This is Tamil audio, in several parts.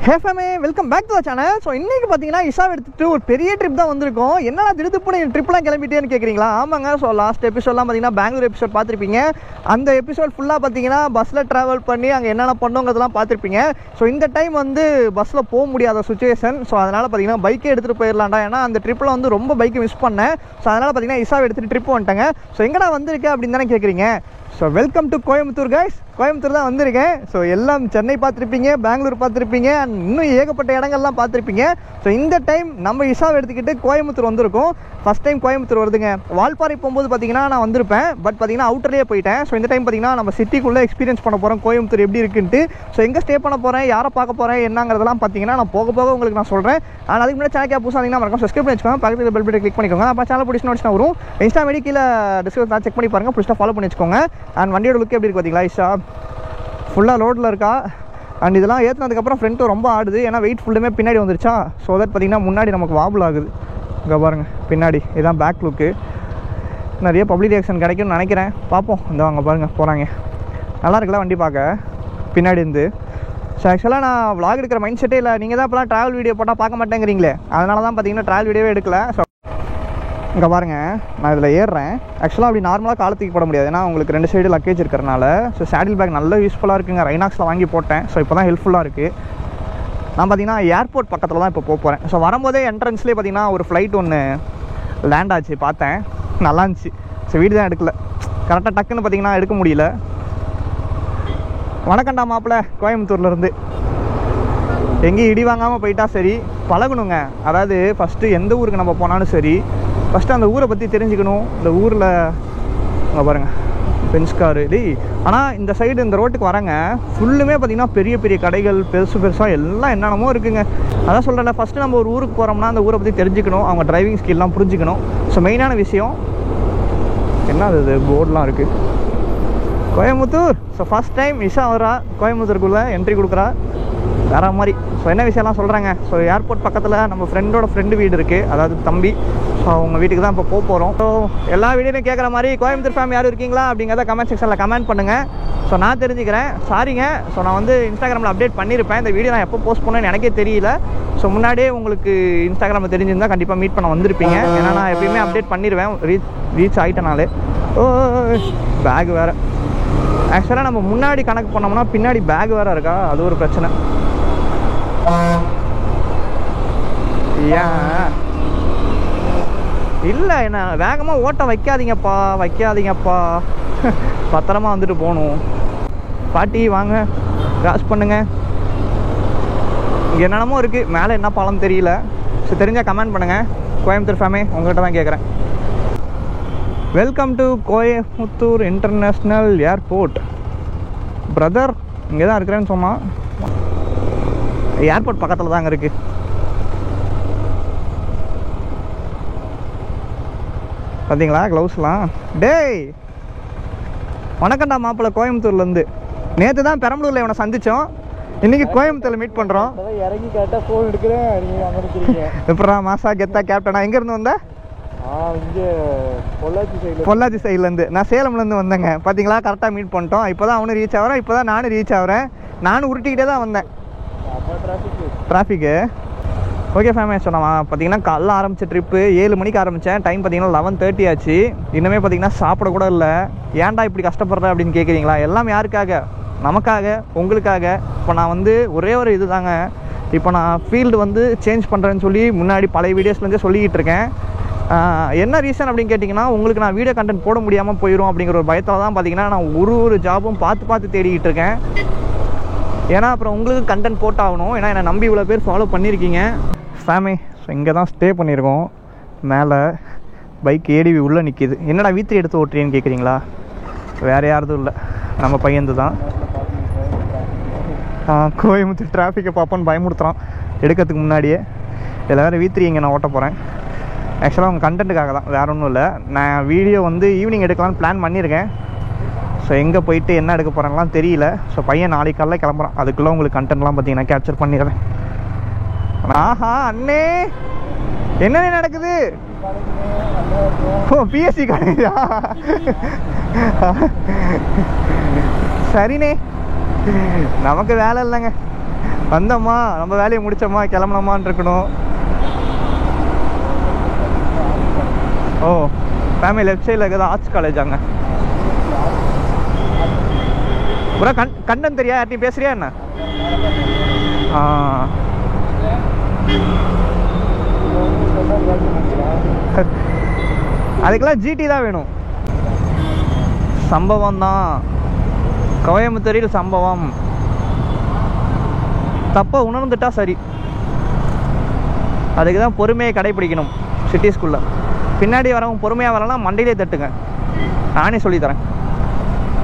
Hey family, welcome back to the channel. So இன்னைக்கு பாத்தீங்கன்னா இஷா எடுத்துட்டு ஒரு பெரிய ட்ரிப் தான் வந்திருக்கோம். என்னடா திடுதிப்புன்னு ட்ரிப்லாம் கிளம்பிட்டேன்னு கேக்குறீங்களா? ஆமாங்க. ஸோ லாஸ்ட் எபிசோட்லாம் பாத்தீங்கன்னா பெங்களூர் எபிசோட் பார்த்துருப்பீங்க. அந்த எபிசோட் ஃபுல்லா பாத்தீங்கன்னா பஸ்ல டிராவல் பண்ணி அங்கே என்னென்ன பண்ணோங்கிறதெல்லாம் பார்த்துருப்பீங்க. ஸோ இந்த டைம் வந்து பஸ்ல போக முடியாத சுச்சுவேஷன். ஸோ அதனால பாத்தீங்கன்னா பைக்கே எடுத்துட்டு போயிடலாம்டா. ஏன்னா அந்த ட்ரிப்ல வந்து ரொம்ப பைக் மிஸ் பண்ணேன். ஸோ அதனால பாத்தீங்கன்னா இஷா எடுத்துட்டு ட்ரிப் வந்துட்டாங்க. ஸோ எங்கடா வந்திருக்கேன் அப்படின்னு தானே கேட்குறீங்க. So welcome to Coimbatore guys. Coimbatore தான் வந்திருக்கேன். ஸோ எல்லாம் சென்னை பார்த்துருப்பீங்க, பெங்களூர் பார்த்துருப்பீங்க, இன்னும் ஏகப்பட்ட இடங்கள்லாம் பார்த்துருப்பீங்க. ஸோ இந்த டைம் நம்ம இஷாவை எடுத்துக்கிட்டு கோயம்புத்தூர் வந்திருக்கோம். ஃபஸ்ட் டைம் கோயம்புத்தூர் வருதுங்க. வால்பாறை போகும்போது பார்த்தீங்கன்னா நான் வந்திருப்பேன், பட் பார்த்தீங்கன்னா அவுட்டர்லேயே போயிட்டேன். ஸோ இந்த டைம் பார்த்தீங்கன்னா நம்ம சிட்டிக்குள்ளே எக்ஸ்பீரியன்ஸ் பண்ண போகிறோம் கோயம்புத்தூர் எப்படி இருக்குன்ட்டு. ஸோ எங்கே ஸ்டே பண்ண போகிறேன், யாரை பார்க்க போகிறேன் என்னங்கிறதெல்லாம் பார்த்தீங்கன்னா நான் போக போக உங்களுக்கு நான் சொல்கிறேன். ஆனால் அதுக்கு முன்னாடி சேனல் புதுசாக இருந்தீங்கன்னா மறக்காம சப்ஸ்கிரைப் பண்ணி வச்சுக்கோங்க, பக்கத்தில் பெல் பட்டன் கிளிக் பண்ணிக்கோங்க. அப்போ சேனல் பிடிச்சி நோட்ஸ் வரும். இன்ஸ்டா ஐடி கீழே டிஸ்கிரிப்ஷன் செக் பண்ணி பாருங்கள், பிடிச்சா ஃபாலோ பண்ணி வச்சுக்கோங்க. அண்ட் வண்டியோட லுக் எப்படி இருக்கு பார்த்தீங்களா? இஷா ஃபுல்லாக ரோட்டில் இருக்கா. அண்ட் இதெல்லாம் ஏற்றினதுக்கப்புறம் ஃப்ரண்ட்டு ரொம்ப ஆடுது, ஏன்னா வெயிட் ஃபுல்லுமே பின்னாடி வந்துருச்சா. ஸோ தட் பார்த்திங்கன்னா முன்னாடி நமக்கு வாபிள் ஆகுது. இங்கே பாருங்கள் பின்னாடி, இதுதான் பேக் லுக்கு. நிறைய பப்ளிக் ரியாக்ஷன் கிடைக்கும்னு நினைக்கிறேன், பார்ப்போம். இந்த அங்கே பாருங்கள் போகிறாங்க, நல்லா இருக்குல்ல வண்டி பார்க்க பின்னாடி இருந்து. ஸோ ஆக்சுவலாக நான் vlog எடுக்கிற மைண்ட் செட்டே இல்லை. நீங்கள் தான் இப்போலாம் ட்ராவல் வீடியோ போட்டால் பார்க்க மாட்டேங்கிறீங்களே, அதனால தான் பார்த்தீங்கன்னா ட்ராவல் வீடியோவே எடுக்கல. ஸோ இங்கே பாருங்கள், நான் இதில் ஏறுறேன். ஆக்சுவலாக அப்படி நார்மலாக காலத்துக்கு போட முடியாது, ஏன்னா உங்களுக்கு 2 சைடு லக்கேஜ் இருக்கிறனால. ஸோ சேடில் பேக் நல்ல யூஸ்ஃபுல்லாக இருக்குங்க. ரைனாக்ஸில் வாங்கி போட்டேன். ஸோ இப்போ தான் ஹெல்ப்ஃபுல்லாக இருக்குது. நான் பார்த்தீங்கன்னா ஏர்போர்ட் பக்கத்தில் தான் இப்போ போகிறேன். ஸோ வரும்போதே என்ட்ரன்ஸ்லேயே பார்த்தீங்கன்னா ஒரு ஃப்ளைட் ஒன்று லேண்ட் ஆச்சு, பார்த்தேன், நல்லா இருந்துச்சு. ஸோ வீடு தான் எடுக்கல, கரெக்டாக டக்குன்னு பார்த்தீங்கன்னா எடுக்க முடியல. வணக்கண்டா மாப்பிள்ள, கோயம்புத்தூர்லேருந்து. எங்கேயும் இடி வாங்காமல் போயிட்டா சரி. பழகணுங்க. அதாவது ஃபஸ்ட்டு எந்த ஊருக்கு நம்ம போனாலும் சரி, ஃபஸ்ட்டு அந்த ஊரை பற்றி தெரிஞ்சுக்கணும். இந்த ஊரில் அங்கே பாருங்கள் பென்ஸ் காரு டி. ஆனால் இந்த சைடு இந்த ரோட்டுக்கு வரங்க ஃபுல்லுமே பார்த்திங்கன்னா பெரிய பெரிய கடைகள், பெருசாக எல்லாம் என்னென்னமோ இருக்குங்க. அதான் சொல்கிறேன்ல, ஃபஸ்ட்டு நம்ம ஒரு ஊருக்கு போகிறோம்னா அந்த ஊரை பற்றி தெரிஞ்சுக்கணும், அவங்க டிரைவிங் ஸ்கில்லாம் புரிஞ்சுக்கணும். ஸோ மெயினான விஷயம் என்ன, அது போர்டெலாம் இருக்குது Coimbatore. So first time Isha வரா கோயம்புத்தூருக்குள்ளே என்ட்ரி கொடுக்குறா, வேறு மாதிரி. ஸோ என்ன விஷயம்லாம் சொல்கிறாங்க. ஸோ ஏர்போர்ட் பக்கத்தில் நம்ம ஃப்ரெண்டு வீடு இருக்குது, அதாவது தம்பி. ஸோ அவங்க வீட்டுக்கு தான் இப்போ போகிறோம். ஸோ எல்லா வீடியோலையும் கேட்குற மாதிரி கோயம்புத்தூர் ஃபேமிலி யாரும் இருக்கீங்களா அப்படிங்கிறத கமெண்ட் செக்ஷனில் கமெண்ட் பண்ணுங்கள். ஸோ நான் தெரிஞ்சுக்கிறேன். சாரிங்க. ஸோ நான் வந்து இன்ஸ்டாகிராமில் அப்டேட் பண்ணியிருப்பேன். இந்த வீடியோ நான் எப்போ போஸ்ட் பண்ணேன்னு எனக்கே தெரியல. ஸோ முன்னாடியே உங்களுக்கு இன்ஸ்டாகிராமில் தெரிஞ்சிருந்தால் கண்டிப்பாக மீட் பண்ண வந்திருப்பீங்க, ஏன்னா நான் எப்பயுமே அப்டேட் பண்ணிடுவேன் ரீச் ஆகிட்டனாலே. ஓ பேக் வேறு. ஆக்சுவலாக நம்ம முன்னாடி கணக்கு பண்ணோம்னா பின்னாடி பேக் வேறு இருக்கா, அது ஒரு பிரச்சனை. ஏன் இல்லை, என்ன வேகமாக ஓட்ட வைக்காதீங்கப்பா, பத்திரமா வந்துட்டு போகணும். பாட்டி வாங்க, கிராஸ் பண்ணுங்க. இங்கே என்னென்னமோ இருக்குது, மேலே என்ன பாலம் தெரியல. ஸோ தெரிஞ்சால் கமெண்ட் பண்ணுங்கள். கோயம்புத்தூர் ஃபேமிலி உங்கள்கிட்ட தான் கேட்குறேன். Welcome to Coimbatore international airport. Brother இங்கே தான் இருக்கிறேன்னு சொன்னால், ஏர்போர்ட் பக்கத்தில் தாங்க இருக்குது. பார்த்தீங்களா க்ளவுஸ்லாம். டேய் வணக்கண்டா மாப்பிள்ள, கோயம்புத்தூர்லேருந்து. நேற்று தான் பெரம்பலூரில் இவனை சந்தித்தோம், இன்றைக்கி கோயம்புத்தூரில் மீட் பண்ணுறோம். இறங்கி கேட்டால் ஃபோன் எடுக்கிறேன், நீங்கள் அங்கே எப்படா மாசா கெத்தா கேப்டனா? எங்கேருந்து வந்த? இங்கே பொள்ளாச்சி சைட்லேருந்து. நான் சேலம்லேருந்து வந்தேங்க. பார்த்தீங்களா கரெக்டாக மீட் பண்ணிட்டோம். இப்போ தான் அவனும் ரீச் ஆகிறேன், இப்போ தான் நானும் ரீச் ஆகிறேன். நானும் உருட்டிக்கிட்டே தான் வந்தேன், டிராஃபிக்கு. Okay family. ஸோ நான் பார்த்தீங்கன்னா காலைல ஆரம்பித்த ட்ரிப்பு 7 மணிக்கு ஆரம்பித்தேன். டைம் பார்த்தீங்கன்னா 11:30 ஆச்சு. இன்னுமே பார்த்தீங்கன்னா சாப்பிட கூட இல்லை. ஏன்டா இப்படி கஷ்டப்படுற அப்படின்னு கேட்குறீங்களா? எல்லாம் யாருக்காக? நமக்காக, உங்களுக்காக. இப்போ நான் வந்து ஒரே ஒரு இது தாங்க, இப்போ நான் ஃபீல்டு வந்து சேஞ்ச் பண்ணுறேன்னு சொல்லி முன்னாடி பழைய வீடியோஸ்லேருந்தே சொல்லிக்கிட்டு இருக்கேன். என்ன ரீசன் அப்படின்னு கேட்டிங்கன்னா, உங்களுக்கு நான் வீடியோ கண்டென்ட் போட முடியாமல் போயிடும் அப்படிங்கிற ஒரு பயத்தில் தான் பார்த்தீங்கன்னா நான் ஒரு ஜாபும் பார்த்து தேடிக்கிட்டு இருக்கேன். ஏன்னா அப்புறம் உங்களுக்கு கண்டென்ட் போட்டாகணும், ஏன்னா என்னை நம்பி இவ்வளோ பேர் ஃபாலோ பண்ணியிருக்கீங்க ஃபேமிலி. ஸோ இங்கே தான் ஸ்டே பண்ணியிருக்கோம். மேலே பைக் ஏடிவி உள்ளே நிற்கிது. என்னடா வீத்திரி எடுத்து ஓட்டுறீன்னு கேட்குறீங்களா? வேறு யாரும் இல்லை, நம்ம பையன்து தான். கோயம்புத்தூர் டிராஃபிக்கை பார்ப்போன்னு பயமுறுத்துறான் எடுக்கிறதுக்கு முன்னாடியே. இதில் வேறு வீத்திரி இங்கே நான் ஓட்ட போகிறேன். ஆக்சுவலாக உங்கள் கண்டென்ட்டுக்காக தான், வேறு ஒன்றும் இல்லை. நான் வீடியோ வந்து ஈவினிங் எடுக்கலான்னு பிளான் பண்ணியிருக்கேன். ஸோ எங்கே போயிட்டு என்ன எடுக்க போகிறாங்கலாம் தெரியல. ஸோ பையன் நாளைக்கு காலைல கிளம்புறான், அதுக்குள்ளே உங்களுக்கு கண்டென்ட்லாம் பார்த்தீங்கன்னா கேப்சர் பண்ணிடுறேன். ஆஹா அண்ணே, என்னென்ன நடக்குது? ஓ பிஎஸ்சி காலேஜா? சரிண்ணே, நமக்கு வேலை இல்லைங்க. வந்தோமா நம்ம வேலையை முடிச்சோமா கிளம்பலாமான்னு இருக்கணும். ஓ ஃபேமிலி லெஃப்ட் சைடில் இருக்கிறது ஆர்ட்ஸ் காலேஜ். அங்கே பூரா கண்டன் தெரியா? யார்ட்டையும் பேசுறியா என்ன? அதுக்கெல்லாம் ஜிடி தான் வேணும். சம்பவம் தான் கோயம்புத்தூரில் சம்பவம். தப்ப உணர்ந்துட்டா சரி. அதுக்கு தான் பொறுமையை கடைபிடிக்கணும். சிட்டி ஸ்கூலில் பின்னாடி வரவங்க பொறுமையாக வரலாம், மண்டையிலே தட்டுங்க. நானே சொல்லித்தரேன்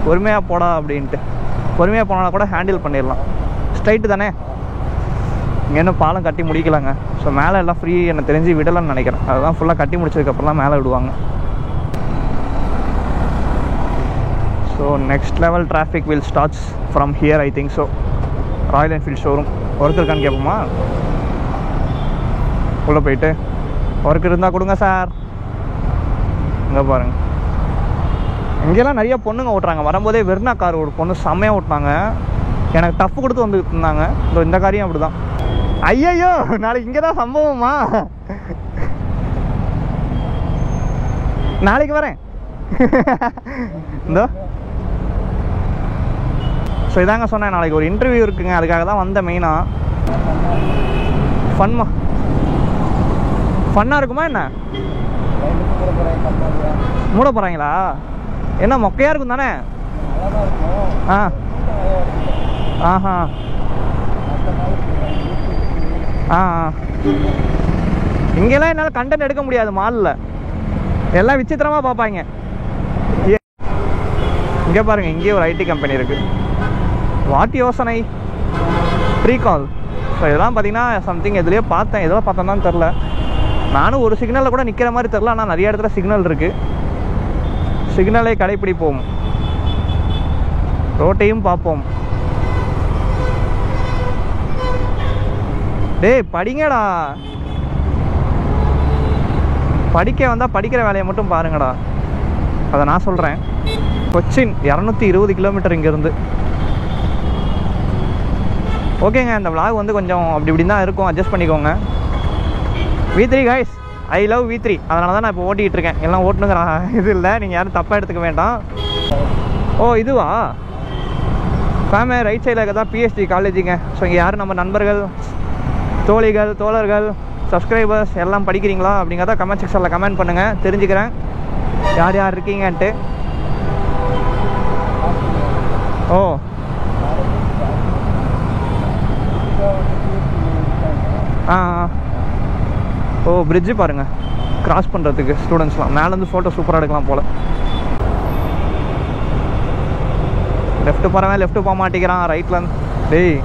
பொறுமையாக போடா அப்படின்ட்டு. பொறுமையாக போனால் கூட ஹேண்டில் பண்ணிடலாம். ஸ்ட்ரைட்டு தானே. இங்கே இன்னும் பாலம் கட்டி முடிக்கலாங்க. ஸோ மேலே எல்லாம் ஃப்ரீ எனக்கு தெரிஞ்சு விடலான்னு நினைக்கிறேன். அதுதான் ஃபுல்லாக கட்டி முடிச்சதுக்கப்புறம் தான் மேலே விடுவாங்க. So next level traffic will starts from here I think so. Royal Enfield showroom work இருக்கான்னு கேட்போமா? உள்ளே போயிட்டு ஒர்க் இருந்தால் கொடுங்க சார். இங்கே பாருங்க, இங்கெல்லாம் நிறைய பொண்ணுங்க ஓட்டுறாங்க. வரும்போதே வெர்னா கார் ஒரு பொண்ணு செம்மையாக ஓட்டினாங்க. எனக்கு டஃப் கொடுத்து வந்துட்டு இருந்தாங்க. இந்த காரியம் அப்படி தான். ஐயையோ நாளைக்கு இங்கே தான் சம்பவமா? நாளைக்கு வரேன். இந்த ஸோ இதாங்க சொன்னேன், நாளைக்கு ஒரு இன்டர்வியூ இருக்குங்க. அதுக்காக தான் வந்த மெயினாக. ஃபன்னாக இருக்குமா என்ன? மூட போகிறாங்களா? என்ன மொக்கையாக இருக்கும் தானே? ஆஹா இங்கெல்லாம் என்னால் கண்டென்ட் எடுக்க முடியாது. மாலில் எல்லாம் விசித்திரமாக பார்ப்பாங்க. இங்கே பாருங்கள், இங்கேயே ஒரு ஐடி கம்பெனி இருக்குது. வாட் யோசனை ப்ரீகால். ஸோ இதெல்லாம் பார்த்தீங்கன்னா சம்திங் எதுலேயே பார்த்தேன். எதெல்லாம் பார்த்தோன்னு தெரில. நானும் ஒரு சிக்னலில் கூட நிற்கிற மாதிரி தெரில. ஆனால் நிறைய இடத்துல சிக்னல் இருக்குது. சிக்னலை கடைப்பிடிப்போம், ரோட்டையும் பார்ப்போம். டேய் படிங்கடா. படிக்க வந்தால் படிக்கிற வேலையை மட்டும் பாருங்கடா. அதை நான் சொல்கிறேன். கொச்சின் 220 கிலோமீட்டர் இங்கேருந்து. ஓகேங்க, இந்த vlog வந்து கொஞ்சம் அப்படி இப்படி தான் இருக்கும். அட்ஜஸ்ட் பண்ணிக்கோங்க. V3 guys, I love V3. அதனால தான் நான் இப்போ ஓட்டிகிட்டு இருக்கேன். எல்லாம் ஓட்டணுங்கிற இது இல்லை, நீங்கள் யாரும் தப்பாக எடுத்துக்க வேண்டாம். ஓ இதுவா? ஃபேமிலி ரைட் சைடில் இருக்கிறதா பிஎஸ்டி காலேஜுங்க. ஸோ இங்கே யாரும் நம்ம நண்பர்கள், தோழிகள், தோழர்கள், சப்ஸ்கிரைபர்ஸ் எல்லாம் படிக்கிறீங்களா அப்படிங்கிறத கமெண்ட் செக்ஷனில் கமெண்ட் பண்ணுங்கள். தெரிஞ்சுக்கிறேன் யார் யார் இருக்கீங்கன்ட்டு. ஓ ஓ பிரிட்ஜு பாருங்கள், கிராஸ் பண்ணுறதுக்கு ஸ்டூடெண்ட்ஸ்லாம் மேலேருந்து ஃபோட்டோ சூப்பராக எடுக்கலாம் போல். லெஃப்ட்டு போகிறவன் லெஃப்ட்டு போக மாட்டேங்கிறான், ரைட்டில். டேய்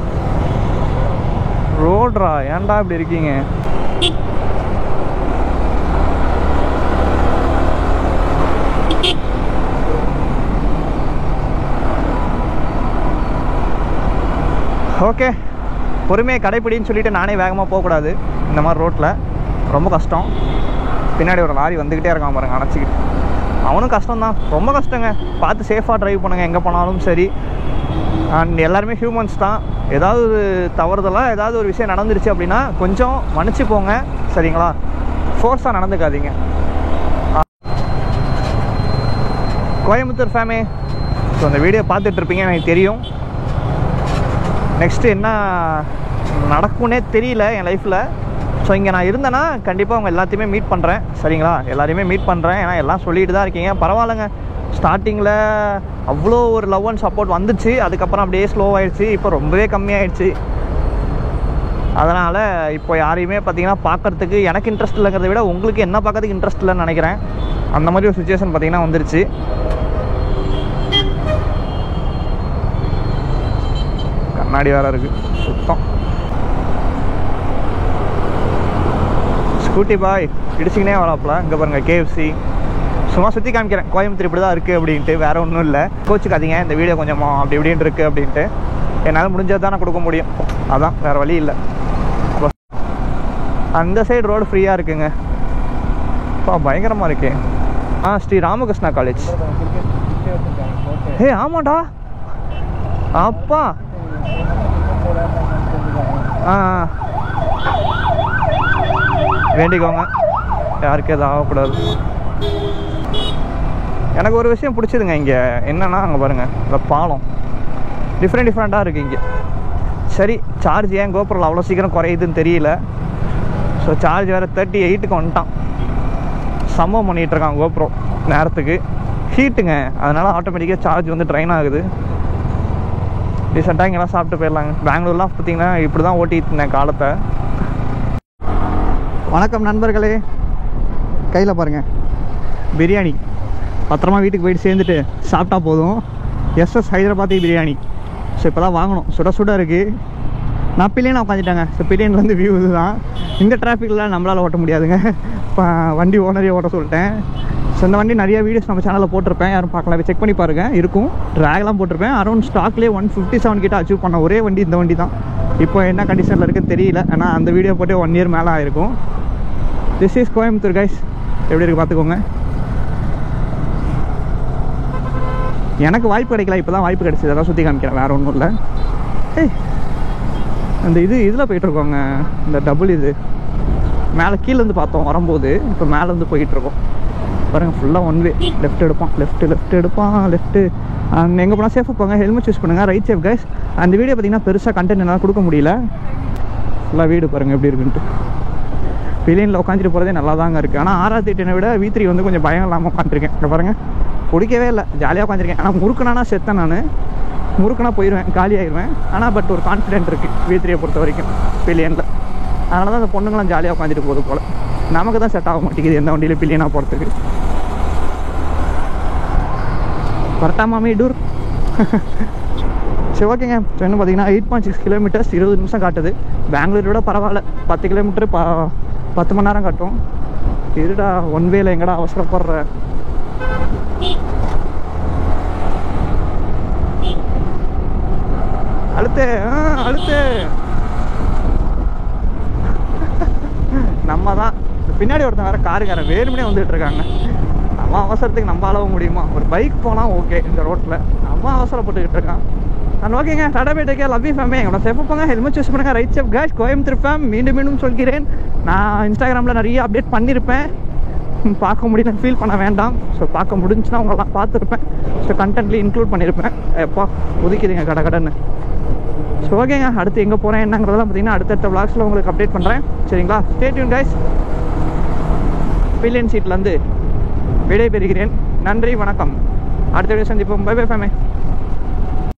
ரோட்ரா, ஏன்டா இப்படி இருக்கீங்க? ஓகே, பொறுமையை கடைப்பிடின்னு சொல்லிட்டு நானே வேகமாக போகக்கூடாது இந்த மாதிரி ரோட்டில். ரொம்ப கஷ்டம். பின்னாடி ஒரு லாரி வந்துக்கிட்டே இருக்கான் பாருங்க, அணைச்சிக்கிட்டு. அவனும் கஷ்டம்தான், ரொம்ப கஷ்டங்க. பார்த்து சேஃபாக ட்ரைவ் பண்ணுங்கள் எங்கே போனாலும் சரி. அண்ட் எல்லாருமே ஹியூமன்ஸ் தான். ஏதாவது தவறுதலாக ஏதாவது ஒரு விஷயம் நடந்துருச்சு அப்படின்னா கொஞ்சம் மன்னிச்சு போங்க, சரிங்களா? ஃபோர்ஸாக நடந்துக்காதீங்க. கோயம்புத்தூர் ஃபேமே, ஸோ அந்த வீடியோ பார்த்துட்ருப்பீங்க எனக்கு தெரியும். நெக்ஸ்ட்டு என்ன நடக்கும்னே தெரியல என் லைஃப்பில். ஸோ இங்கே நான் இருந்தேன்னா கண்டிப்பாக அவங்க எல்லாத்தையுமே மீட் பண்ணுறேன், சரிங்களா? எல்லாரையுமே மீட் பண்ணுறேன். ஏன்னா எல்லாம் சொல்லிட்டு தான் இருக்கீங்க. பரவாயில்லைங்க, ஸ்டார்டிங்கில் அவ்வளோ ஒரு லவ் அண்ட் சப்போர்ட் வந்துச்சு. அதுக்கப்புறம் அப்படியே ஸ்லோ ஆகிடுச்சு. இப்போ ரொம்பவே கம்மியாகிடுச்சு. அதனால் இப்போ யாரையுமே பார்த்தீங்கன்னா பார்க்குறதுக்கு எனக்கு இன்ட்ரெஸ்ட் இல்லைங்கிறத விட உங்களுக்கு என்ன பார்க்கறதுக்கு இன்ட்ரெஸ்ட் இல்லைன்னு நினைக்கிறேன். அந்த மாதிரி ஒரு சுச்சுவேஷன் பார்த்தீங்கன்னா வந்துருச்சு. கண்ணாடி வேறு இருக்குது சுத்தம். ஸ்கூட்டி பாய் இடிச்சிக்கினே வராப்பில். இங்கே பாருங்கள் KFC. சும்மா சுற்றி காமிக்கிறேன் கோயம்புத்தூர் இப்படி தான் இருக்குது அப்படின்ட்டு, வேறு ஒன்றும் இல்லை. கோச்சுக்காதீங்க, இந்த வீடியோ கொஞ்சம் அப்படி இப்படின்ட்டு இருக்குது அப்படின்ட்டு. என்னால் முடிஞ்சது தான் நான் கொடுக்க முடியும், அதான் வேறு வழி இல்லை. அந்த சைடு ரோடு ஃப்ரீயாக இருக்குங்க. அப்பா பயங்கரமாக இருக்கு. ஸ்ரீ ராமகிருஷ்ணா காலேஜ். ஆமாண்டா அப்பா. வேண்டிக்கோங்க, யாருக்கு எதுவும் ஆகக்கூடாது. எனக்கு ஒரு விஷயம் பிடிச்சதுங்க இங்கே என்னென்னா, அங்கே பாருங்கள் இந்த பாலம் டிஃப்ரெண்ட்டாக இருக்குது இங்கே. சரி, சார்ஜ் ஏன் கோபுரில் அவ்வளோ சீக்கிரம் குறையுதுன்னு தெரியல. ஸோ சார்ஜ் வேறு 38க்கு வந்துட்டான். சம்பவம் பண்ணிகிட்ருக்கான் கோப்ரோ நேரத்துக்கு. ஹீட்டுங்க, அதனால் ஆட்டோமேட்டிக்காக சார்ஜ் வந்து ட்ரைன் ஆகுது. ரீசெண்டாக இங்கெல்லாம் சாப்பிட்டு போயிடலாங்க. பெங்களூர்லாம் பார்த்திங்கன்னா இப்படி தான் ஓட்டிகிட்டு இருந்தேன் காலத்தை. வணக்கம் நண்பர்களே, கையில் பாருங்கள் பிரியாணி. பத்திரமா வீட்டுக்கு போயிட்டு சேர்ந்துட்டு சாப்பிட்டா போதும். எஸ்எஸ் ஹைதராபாத்தி பிரியாணி. ஸோ இப்போ தான் வாங்கணும். சுட சுட இருக்குது. நான் பில்லியனாக உட்காந்துட்டாங்க. ஸோ பில்லியன்லேருந்து வியூ இதுதான். இந்த டிராஃபிக்கில் நம்மளால் ஓட்ட முடியாதுங்க. இப்போ வண்டி ஓனரே ஓட்ட சொல்லிட்டேன். ஸோ இந்த வண்டி நிறைய வீடியோஸ் நம்ம சேனலில் போட்டிருப்பேன், யாரும் பார்க்கலாம், செக் பண்ணி பாருங்கள். இருக்கும் ட்ராக்லாம் போட்டிருப்பேன். அரௌண்ட் ஸ்டாக்லேயே 157 கிட்ட அச்சீவ் பண்ண ஒரே வண்டி இந்த வண்டி தான். இப்போ என்ன கண்டிஷனில் இருக்குன்னு தெரியல, ஏன்னா அந்த வீடியோ போட்டு 1 இயர் மேலே ஆயிருக்கும். This is Coimbatore guys. எப்படி இருக்குது பார்த்துக்கோங்க. எனக்கு வாய்ப்பு கிடைக்கல, இப்போ தான் வாய்ப்பு கிடைச்சிது. அதான் சுற்றி காமிக்கிறேன், வேறு ஒன்றும் இல்லை. அந்த இதில் போயிட்டுருக்கோங்க, இந்த டபுள் இது மேலே கீழேருந்து பார்த்தோம் வரும்போது. இப்போ மேலேருந்து போயிட்டுருக்கோம் பாருங்கள். ஃபுல்லாக ஒன் வே. லெஃப்ட் எடுப்பான், லெஃப்ட் எடுப்பான், லெஃப்ட்டு. எங்கே போனால் சேஃபாக போங்க, ஹெல்மெட் யூஸ் பண்ணுங்கள், ரைட் சேஃப் கைஸ். அந்த வீடியோ பார்த்திங்கன்னா பெருசாக கண்டென்ட் என்னால் கொடுக்க முடியல. ஃபுல்லாக வீடு பாருங்கள் எப்படி இருக்குன்ட்டு. பில்லியனில் உட்காந்துட்டு போகிறதே நல்லா தாங்க இருக்குது. ஆனால் 6-8 விட V3 வந்து கொஞ்சம் பயம் இல்லாமல் உட்காந்துருக்கேன். இங்கே பாருங்கள், பிடிக்கவே இல்லை, ஜாலியாக உட்காந்துருக்கேன். ஆனால் முறுக்குனா செத்தேன் நான். முறுக்குனா போயிடுவேன், காலி ஆயிடுவேன். ஆனால் பட் ஒரு கான்ஃபிடென்ட் இருக்குது V3 பொறுத்த வரைக்கும் பில்லியனில். அதனால தான் அந்த பொண்ணுங்களாம் ஜாலியாக உட்காந்துட்டு போகுது போல். நமக்கு தான் செட் ஆக மாட்டேங்குது எந்த வண்டியில் பில்லியனாக போகிறதுக்கு. கரெக்டாக மாமி டூர். சரி ஓகேங்க. ஸோ என்ன பார்த்தீங்கன்னா 8.6 கிலோமீட்டர்ஸ் 20 நிமிஷம் காட்டுது. பெங்களூரை விட பரவாயில்ல. 10 கிலோமீட்டர் 10 மணி நேரம் காட்டும். இருடா ஒன் வேல எங்கடா அவசரப்படுற. அழுத்து அழுத்து. நம்ம தான் பின்னாடி ஒருத்தன் வேறு காருக்காரன் வேறுமனே வந்துட்டு இருக்காங்க. நம்ம அவசரத்துக்கு நம்ம அளவு முடியுமா? ஒரு பைக் போனால் ஓகே, இந்த ரோட்டில் நம்ம அவசரப்பட்டுக்கிட்டு இருக்கான். நான் ஓகேங்க, tata bye take care, love you ஃபேமே. எங்களோட சேஃபாக போங்க, ஹெல்மெட் யூஸ் பண்ணுங்கள், ride safe guys. Coimbatore fame மீண்டும் சொல்கிறேன். நான் இன்ஸ்டாகிராமில் நிறைய அப்டேட் பண்ணியிருப்பேன். பார்க்க முடியல, ஃபீல் பண்ண வேண்டாம். ஸோ பார்க்க முடிஞ்சுன்னா உங்களெல்லாம் பார்த்துருப்பேன். ஸோ கண்டென்ட்லேயும் இன்க்ளூட் பண்ணியிருப்பேன். எப்பா ஒதுக்கிடுங்க கடன்னு. ஸோ ஓகேங்க, அடுத்து எங்கே போகிறேன் என்னங்கிறதெல்லாம் பார்த்தீங்கன்னா அடுத்தடுத்த விளாக்ஸில் உங்களுக்கு அப்டேட் பண்ணுறேன். சரிங்களா? Stay tuned guys. பில்லியன் சீட்லேருந்து விடை பெறுகிறேன். நன்றி, வணக்கம். அடுத்த வீடியோ சந்திப்போம். Bye bye ஃபேமே.